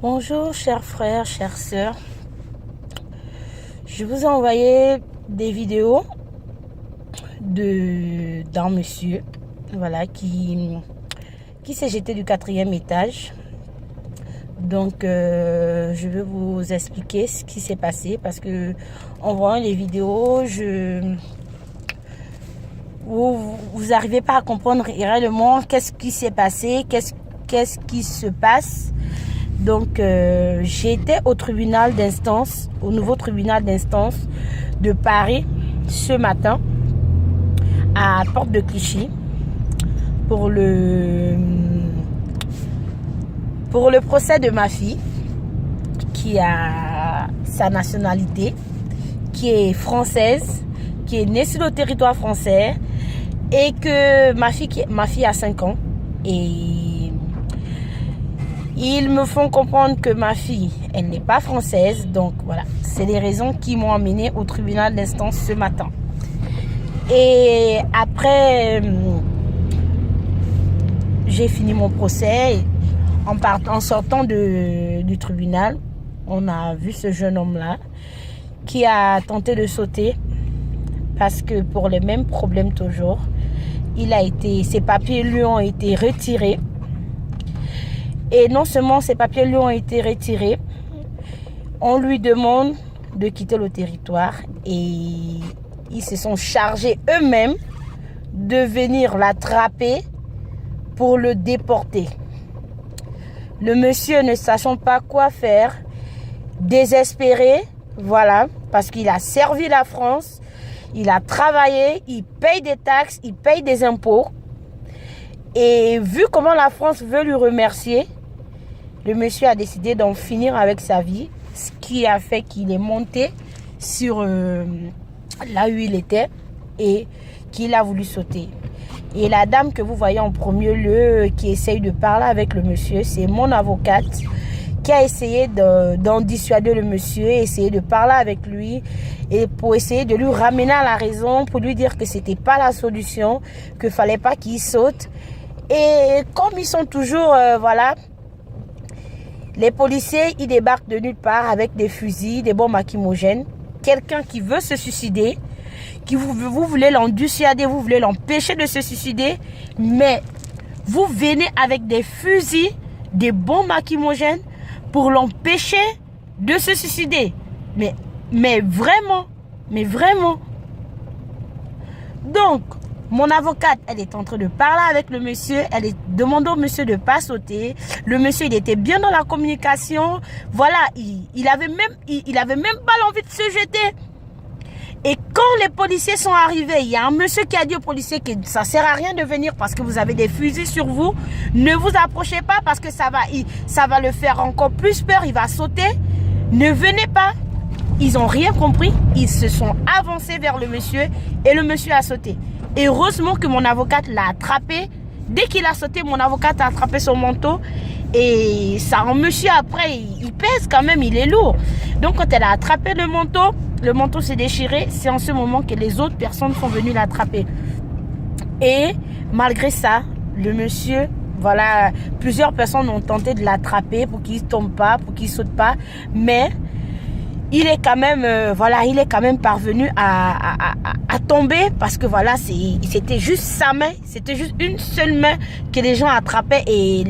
Bonjour chers frères, chères sœurs. Je vous ai envoyé des vidéos d'un monsieur qui s'est jeté du 4e étage. Donc je vais vous expliquer ce qui s'est passé parce que en voyant les vidéos, vous n'arrivez pas à comprendre réellement qu'est-ce qui s'est passé, qu'est-ce qui se passe. Donc j'ai été au tribunal d'instance, au nouveau tribunal d'instance de Paris ce matin à Porte de Clichy pour le procès de ma fille qui a sa nationalité, qui est française, qui est née sur le territoire français et que ma fille a 5 ans et ils me font comprendre que ma fille, elle n'est pas française. Donc voilà, c'est les raisons qui m'ont amenée au tribunal d'instance ce matin. Et après, j'ai fini mon procès. En sortant du tribunal, on a vu ce jeune homme-là qui a tenté de sauter parce que pour les mêmes problèmes toujours, ses papiers lui ont été retirés. Et non seulement ces papiers lui ont été retirés, on lui demande de quitter le territoire et ils se sont chargés eux-mêmes de venir l'attraper pour le déporter. Le monsieur, ne sachant pas quoi faire, désespéré, parce qu'il a servi la France, il a travaillé, il paye des taxes, il paye des impôts. Et vu comment la France veut lui remercier, le monsieur a décidé d'en finir avec sa vie, ce qui a fait qu'il est monté sur là où il était et qu'il a voulu sauter. Et la dame que vous voyez en premier lieu qui essaye de parler avec le monsieur, c'est mon avocate qui a essayé d'en dissuader le monsieur, essayer de parler avec lui et pour essayer de lui ramener à la raison, pour lui dire que c'était pas la solution, qu'il fallait pas qu'il saute. Et comme ils sont toujours, les policiers, ils débarquent de nulle part avec des fusils, des bombes lacrymogènes. Quelqu'un qui veut se suicider, vous voulez l'en dissuader, vous voulez l'empêcher de se suicider, mais vous venez avec des fusils, des bombes lacrymogènes pour l'empêcher de se suicider. Mais vraiment. Donc, mon avocate, elle est en train de parler avec le monsieur. Elle est demandant au monsieur de ne pas sauter. Le monsieur, il était bien dans la communication. Voilà, il avait même pas l'envie de se jeter. Et quand les policiers sont arrivés, il y a un monsieur qui a dit aux policiers que ça sert à rien de venir parce que vous avez des fusils sur vous. Ne vous approchez pas parce que ça va le faire encore plus peur. Il va sauter. Ne venez pas. Ils n'ont rien compris. Ils se sont avancés vers le monsieur et le monsieur a sauté. Et heureusement que mon avocate l'a attrapé. Dès qu'il a sauté, mon avocate a attrapé son manteau. Et ça, un monsieur après, il pèse quand même, il est lourd. Donc quand elle a attrapé le manteau s'est déchiré. C'est en ce moment que les autres personnes sont venues l'attraper. Et malgré ça, le monsieur, plusieurs personnes ont tenté de l'attraper pour qu'il ne tombe pas, pour qu'il ne saute pas. Mais il est quand même parvenu à tomber parce que c'était juste sa main, c'était juste une seule main que les gens attrapaient et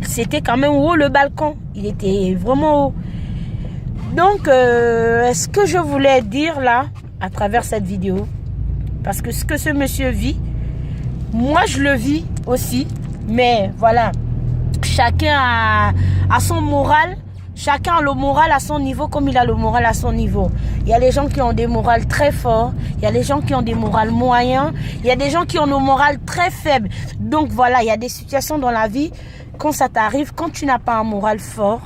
c'était quand même haut le balcon, il était vraiment haut. Donc ce que je voulais dire là à travers cette vidéo, parce que ce que ce monsieur vit, moi je le vis aussi, mais voilà, chacun a son moral. Chacun a le moral à son niveau comme il a le moral à son niveau. Il y a les gens qui ont des morales très forts. Il y a les gens qui ont des morales moyens. Il y a des gens qui ont des morales très faibles. Donc voilà, il y a des situations dans la vie, quand ça t'arrive, quand tu n'as pas un moral fort,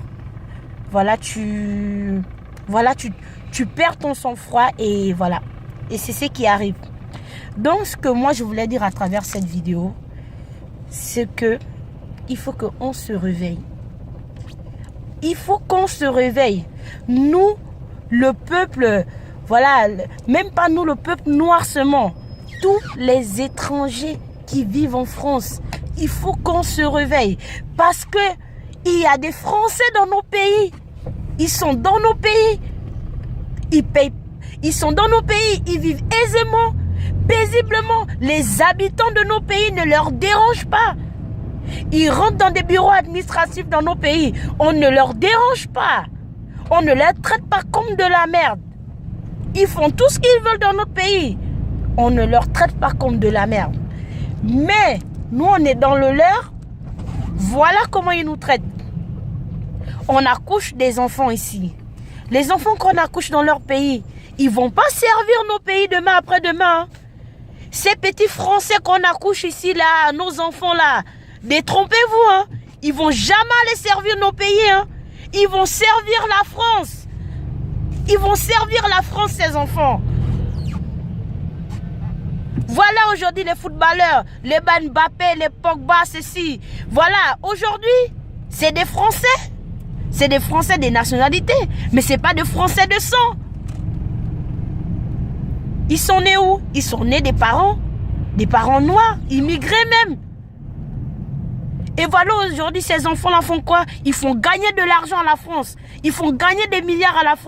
tu perds ton sang-froid et voilà. Et c'est ce qui arrive. Donc ce que moi je voulais dire à travers cette vidéo, c'est que il faut qu'on se réveille. Il faut qu'on se réveille. Nous, le peuple, même pas nous, le peuple noir seulement. Tous les étrangers qui vivent en France, il faut qu'on se réveille. Parce que Il y a des Français dans nos pays. Ils sont dans nos pays. Ils payent. Ils sont dans nos pays. Ils vivent aisément, paisiblement. Les habitants de nos pays ne leur dérangent pas. Ils rentrent dans des bureaux administratifs dans nos pays. On ne leur dérange pas. On ne les traite pas comme de la merde. Ils font tout ce qu'ils veulent dans notre pays. On ne leur traite pas comme de la merde. Mais nous, on est dans le leur. Voilà comment ils nous traitent. On accouche des enfants ici. Les enfants qu'on accouche dans leur pays, ils ne vont pas servir nos pays demain après-demain. Ces petits Français qu'on accouche ici, là, nos enfants là, détrompez-vous, hein. Ils ne vont jamais aller servir nos pays, hein. Ils vont servir la France. Ils vont servir la France, ces enfants. Voilà aujourd'hui les footballeurs, les Mbappé, les Pogba, ceci. Voilà, aujourd'hui, c'est des Français. C'est des Français des nationalités, mais ce n'est pas des Français de sang. Ils sont nés où? Ils sont nés des parents noirs, immigrés même. Et voilà, aujourd'hui, ces enfants-là font quoi? Ils font gagner de l'argent à la France. Ils font gagner des milliards à la France.